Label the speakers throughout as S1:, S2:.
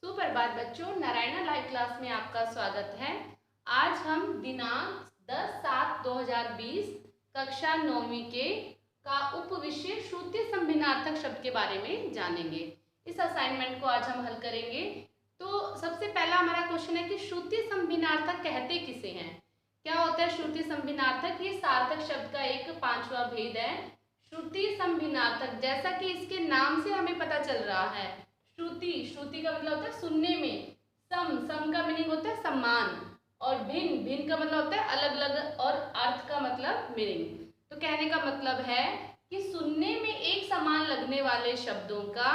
S1: सुप्रभात बच्चों, Narayana live class में आपका स्वागत है। आज हम दिनांक 10/7/2020 कक्षा 9वीं के का उपविषय श्रुति संभिन्नार्थक शब्द के बारे में जानेंगे। इस असाइनमेंट को आज हम हल करेंगे। तो सबसे पहला हमारा क्वेश्चन है कि श्रुति संभिन्नार्थक कहते किसे हैं। क्या होता है श्रुति संभिन्नार्थक? ये सार्थक शब्द का एक 5वां भेद है। श्रुति संभिन्नार्थक, जैसा कि इसके नाम से हमें पता चल रहा है, श्रुति का मतलब होता है सुनने में, सम का मीनिंग होता है समान, और भिन्न का मतलब होता है अलग अलग, और अर्थ का मतलब मीनिंग। तो कहने का मतलब है कि सुनने में एक समान लगने वाले शब्दों का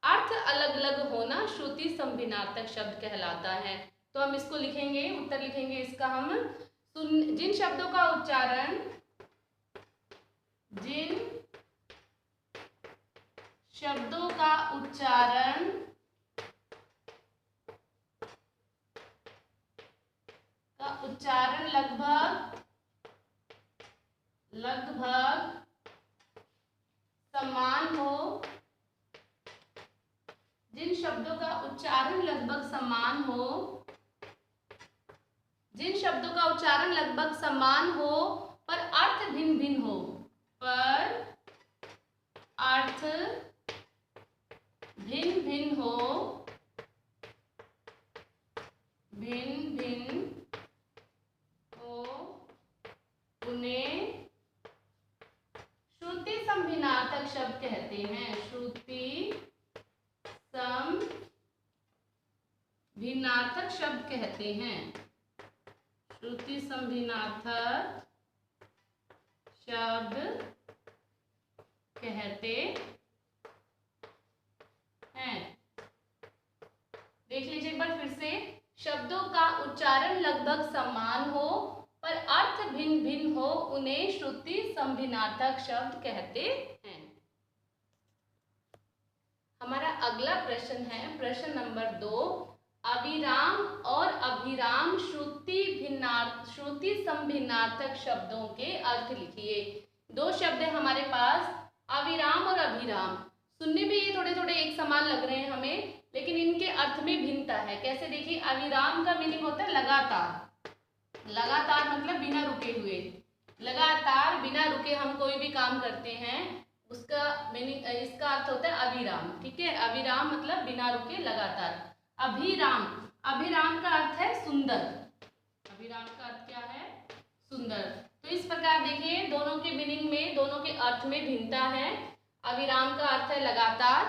S1: अर्थ अलग अलग होना श्रुति संभिन्नार्थक शब्द कहलाता है। तो हम इसको लिखेंगे, उत्तर लिखेंगे इसका हम। जिन शब्दों का उच्चारण लगभग समान हो, जिन शब्दों का उच्चारण लगभग समान हो पर अर्थ भिन्न भिन्न हो, उन्हें श्रुति संभिन्नार्थक शब्द कहते हैं। श्रुति संभिन्नार्थक शब्द कहते हैं। श्रुति संभिन्नार्थक शब्द कहते हैं। देख लीजिए एक बार फिर से। शब्दों का उच्चारण लगभग समान हो पर अर्थ भिन्न भिन्न हो, उन्हें श्रुति संभिन्नार्थक शब्द कहते हैं। हमारा अगला प्रश्न है प्रश्न नंबर 2। अविराम और अभिराम श्रुति संभिन्नार्थक शब्दों के अर्थ लिखिए। दो शब्द है हमारे पास, अविराम और अभिराम। सुनने में ये थोड़े थोड़े एक समान लग रहे हैं हमें, लेकिन इनके अर्थ में भिन्नता है। कैसे? देखिए, अविराम का मीनिंग होता है लगातार। लगातार मतलब बिना रुके हुए। लगातार बिना रुके हम कोई भी काम करते हैं, उसका मीनिंग, इसका अर्थ होता है अविराम। ठीक है, अविराम मतलब बिना रुके लगातार। अभिराम का अर्थ है सुंदर। अभिराम का अर्थ क्या है? सुंदर। तो इस प्रकार देखिए, दोनों के मीनिंग में, दोनों के अर्थ में भिन्नता है। अविराम का अर्थ है लगातार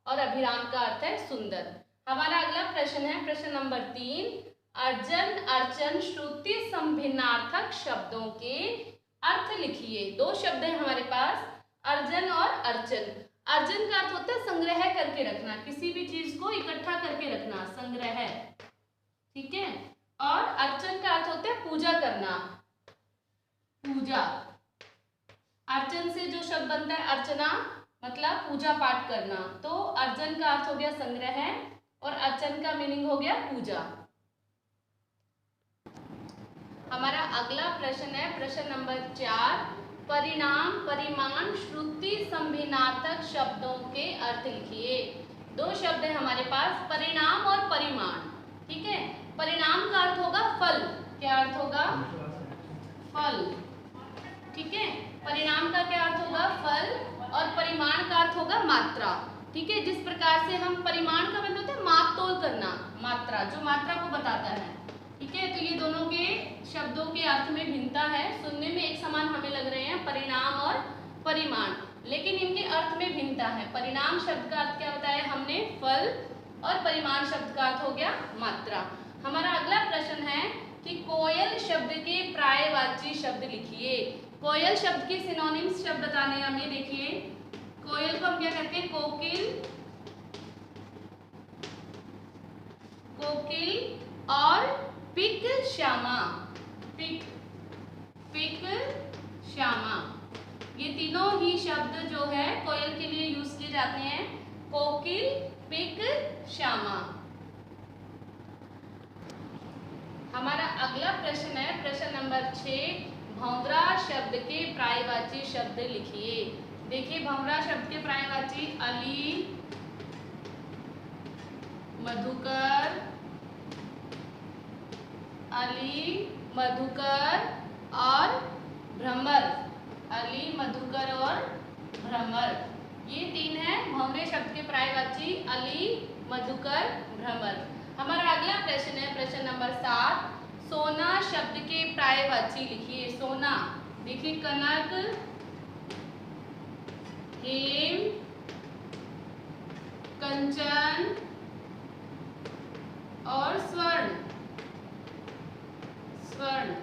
S1: और अभिराम का अर्थ है सुंदर। हमारा अगला प्रश्न है प्रश्न नंबर 3। अर्जन अर्चन श्रुति संभिन्नार्थक शब्दों के अर्थ लिखिए। दो शब्द हैं हमारे पास, अर्जन और अर्चन। अर्जन का अर्थ होता है संग्रह करके रखना, किसी भी चीज को इकट्ठा करके रखना, संग्रह। ठीक है। और अर्चन का अर्थ होता है पूजा करना, पूजा। अर्चन से जो शब्द बनता है अर्चना, मतलब पूजा पाठ करना। तो अर्जन का अर्थ हो गया संग्रह और अर्चन का मीनिंग हो गया पूजा। हमारा अगला प्रश्न है प्रश्न नंबर 4। परिणाम परिमाण श्रुति संभिन्नार्थक शब्दों के अर्थ लिखिए। दो शब्द है हमारे पास, परिणाम और परिमाण। ठीक है। परिणाम का अर्थ होगा फल। क्या अर्थ होगा? फल। ठीक है। परिणाम का क्या अर्थ होगा? फल। और परिमाण का अर्थ होगा मात्रा। ठीक है। जिस प्रकार से हम, परिमाण का मतलब होता है माप तोल करना, मात्रा, जो मात्रा को बताता है। ठीक है। तो ये दोनों के शब्दों के अर्थ में भिन्नता है। सुनने में एक समान हमें लग रहे हैं परिणाम और परिमाण, लेकिन इनके अर्थ में भिन्नता है। परिणाम शब्द का अर्थ क्या बताया हमने? फल। और परिमाण शब्द का अर्थ हो गया मात्रा। हमारा अगला प्रश्न है कि कोयल शब्द के पर्यायवाची शब्द लिखिए। कोयल शब्द के सिनोनिम्स शब्द बताने हमें। देखिए, कोयल को हम क्या कहते हैं? कोकिल और पिक श्यामा। पिक श्यामा, ये तीनों ही शब्द जो है कोयल के लिए यूज किए जाते हैं। कोकिल, पिक, श्यामा। हमारा अगला प्रश्न है प्रश्न नंबर 6। भंवरा शब्द के पर्यायवाची शब्द लिखिए। देखिए, भंवरा शब्द के पर्यायवाची अली, मधुकर, अली, मधुकर और भ्रमर। अली, मधुकर और भ्रमर, ये 3 है भंवरे शब्द के पर्यायवाची अली, मधुकर, भ्रमर। हमारा अगला प्रश्न है प्रश्न नंबर 7। सोना शब्द के पर्यायवाची लिखिए। सोना, देखिए कनक, हेम, कंचन और स्वर्ण। स्वर्ण,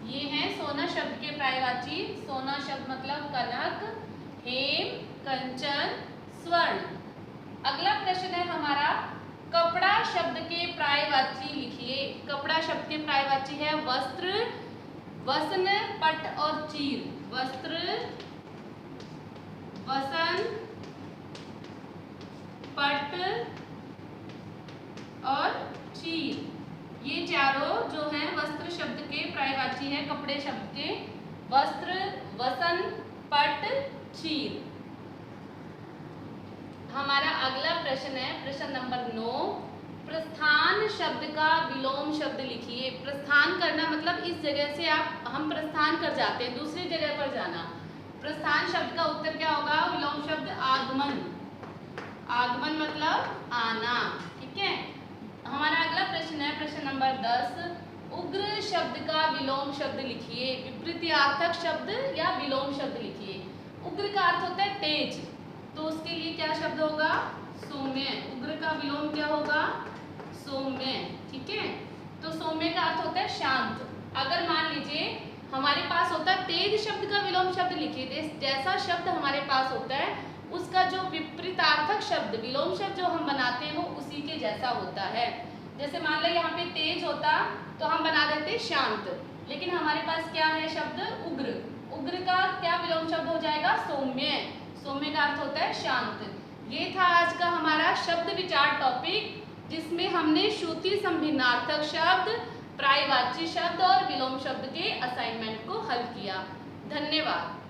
S1: ये है सोना शब्द के पर्यायवाची। सोना शब्द मतलब कनक, हेम, कंचन, स्वर्ण। अगला प्रश्न है हमारा कपड़ा शब्द के पर्यायवाची लिखिए। कपड़ा शब्द के पर्यायवाची है वस्त्र, वसन, पट और चीर। वस्त्र, वसन, पट और चीर, ये चारों जो हैं वस्त्र शब्द के पर्यायवाची है कपड़े शब्द के। वस्त्र, वसन, पट, चीर। हमारा अगला प्रश्न है प्रश्न नंबर 9। प्रस्थान शब्द का विलोम शब्द लिखिए। प्रस्थान करना मतलब इस जगह से हम प्रस्थान कर जाते हैं, दूसरी जगह पर जाना। प्रस्थान शब्द का उत्तर क्या होगा? विलोम शब्द आगमन। आगमन मतलब आना, ठीक है। हमारा अगला प्रश्न है प्रश्न नंबर 10। उग्र शब्द का विलोम शब्द लिखिए। विपरीतार्थक शब्द या विलोम शब्द लिखिए। उग्र का अर्थ होता है तेज, तो उसके लिए क्या शब्द होगा? सौम्य। उग्र का विलोम क्या होगा? सौम्य, ठीक है। तो सौम्य का अर्थ होता है शांत। अगर मान लीजिए हमारे पास होता है तेज शब्द का विलोम शब्द लिखिए, जैसा शब्द हमारे पास होता है उसका जो विपरीतार्थक शब्द विलोम शब्द जो हम बनाते हैं वो उसी के जैसा होता है। जैसे मान लो यहाँ पे तेज होता तो हम बना देते शांत, लेकिन हमारे पास क्या है शब्द? उग्र। उग्र का क्या विलोम शब्द हो जाएगा? सौम्य। सौम्य का अर्थ होता है शांत। ये था आज का हमारा शब्द विचार टॉपिक, जिसमें हमने श्रुति संभिन्नार्थक शब्द, पर्यायवाची शब्द और विलोम शब्द के असाइनमेंट को हल किया। धन्यवाद।